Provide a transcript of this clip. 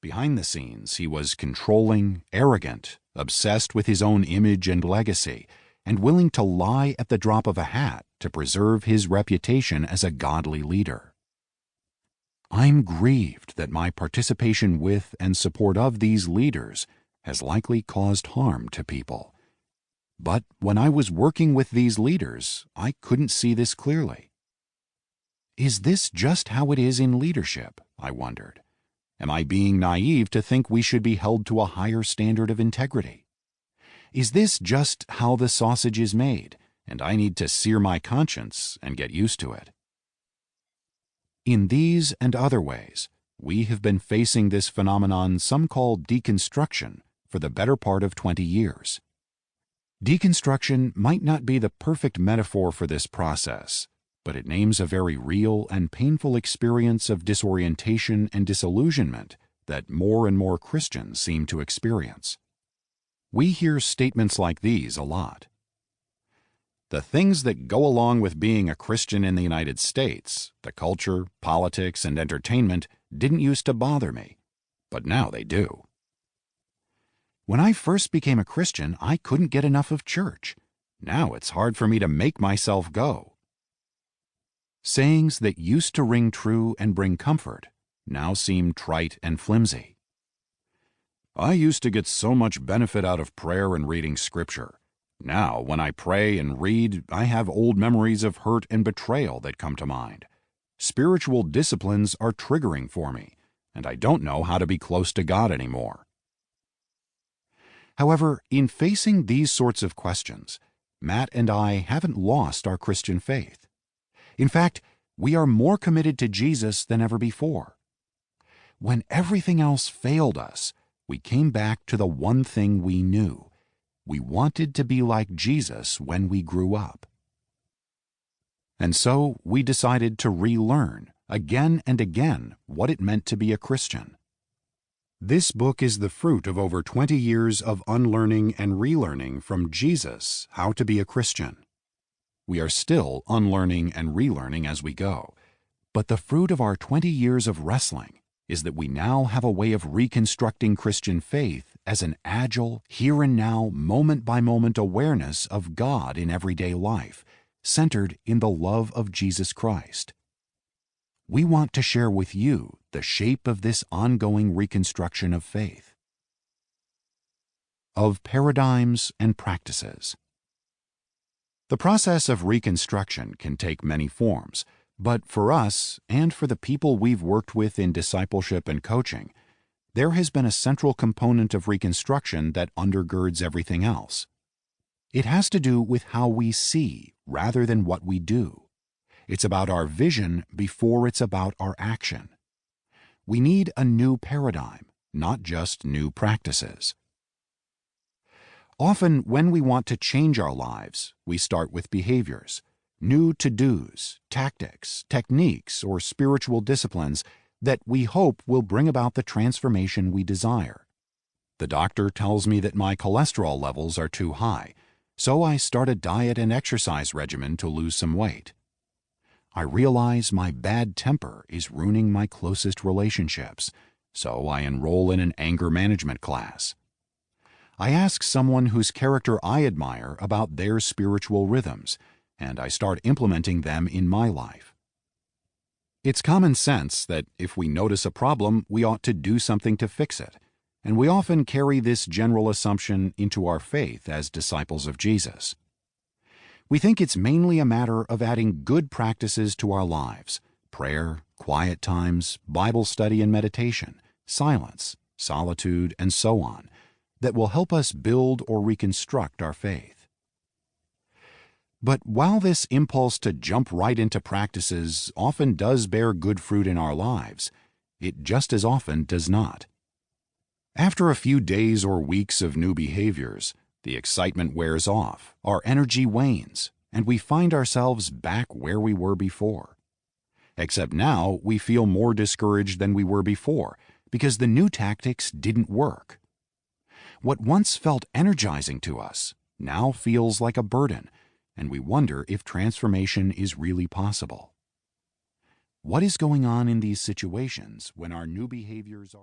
Behind the scenes, he was controlling, arrogant, obsessed with his own image and legacy, and willing to lie at the drop of a hat to preserve his reputation as a godly leader. I'm grieved that my participation with and support of these leaders has likely caused harm to people. But when I was working with these leaders, I couldn't see this clearly. Is this just how it is in leadership? I wondered. Am I being naive to think we should be held to a higher standard of integrity? Is this just how the sausage is made, and I need to sear my conscience and get used to it? In these and other ways, we have been facing this phenomenon some call deconstruction for the better part of 20 years. Deconstruction might not be the perfect metaphor for this process, but it names a very real and painful experience of disorientation and disillusionment that more and more Christians seem to experience. We hear statements like these a lot. The things that go along with being a Christian in the United States, the culture, politics, and entertainment, didn't used to bother me, but now they do. When I first became a Christian, I couldn't get enough of church. Now it's hard for me to make myself go. Sayings that used to ring true and bring comfort now seem trite and flimsy. I used to get so much benefit out of prayer and reading scripture. Now, when I pray and read, I have old memories of hurt and betrayal that come to mind. Spiritual disciplines are triggering for me, and I don't know how to be close to God anymore. However, in facing these sorts of questions, Matt and I haven't lost our Christian faith. In fact, we are more committed to Jesus than ever before. When everything else failed us, we came back to the one thing we knew. We wanted to be like Jesus when we grew up. And so we decided to relearn, again and again, what it meant to be a Christian. This book is the fruit of over 20 years of unlearning and relearning from Jesus how to be a Christian. We are still unlearning and relearning as we go, but the fruit of our 20 years of wrestling is that we now have a way of reconstructing Christian faith as an agile, here-and-now, moment-by-moment awareness of God in everyday life, centered in the love of Jesus Christ. We want to share with you the shape of this ongoing reconstruction of faith. Of paradigms and practices. The process of reconstruction can take many forms, but for us, and for the people we've worked with in discipleship and coaching, there has been a central component of reconstruction that undergirds everything else. It has to do with how we see rather than what we do. It's about our vision before it's about our action. We need a new paradigm, not just new practices. Often, when we want to change our lives, we start with behaviors, new to-dos, tactics, techniques, or spiritual disciplines that we hope will bring about the transformation we desire. The doctor tells me that my cholesterol levels are too high, so I start a diet and exercise regimen to lose some weight. I realize my bad temper is ruining my closest relationships, so I enroll in an anger management class. I ask someone whose character I admire about their spiritual rhythms, and I start implementing them in my life. It's common sense that if we notice a problem, we ought to do something to fix it, and we often carry this general assumption into our faith as disciples of Jesus. We think it's mainly a matter of adding good practices to our lives: prayer, quiet times, Bible study and meditation, silence, solitude, and so on, that will help us build or reconstruct our faith. But while this impulse to jump right into practices often does bear good fruit in our lives, it just as often does not. After a few days or weeks of new behaviors, the excitement wears off, our energy wanes, and we find ourselves back where we were before. Except now we feel more discouraged than we were before because the new tactics didn't work. What once felt energizing to us now feels like a burden, and we wonder if transformation is really possible. What is going on in these situations when our new behaviors are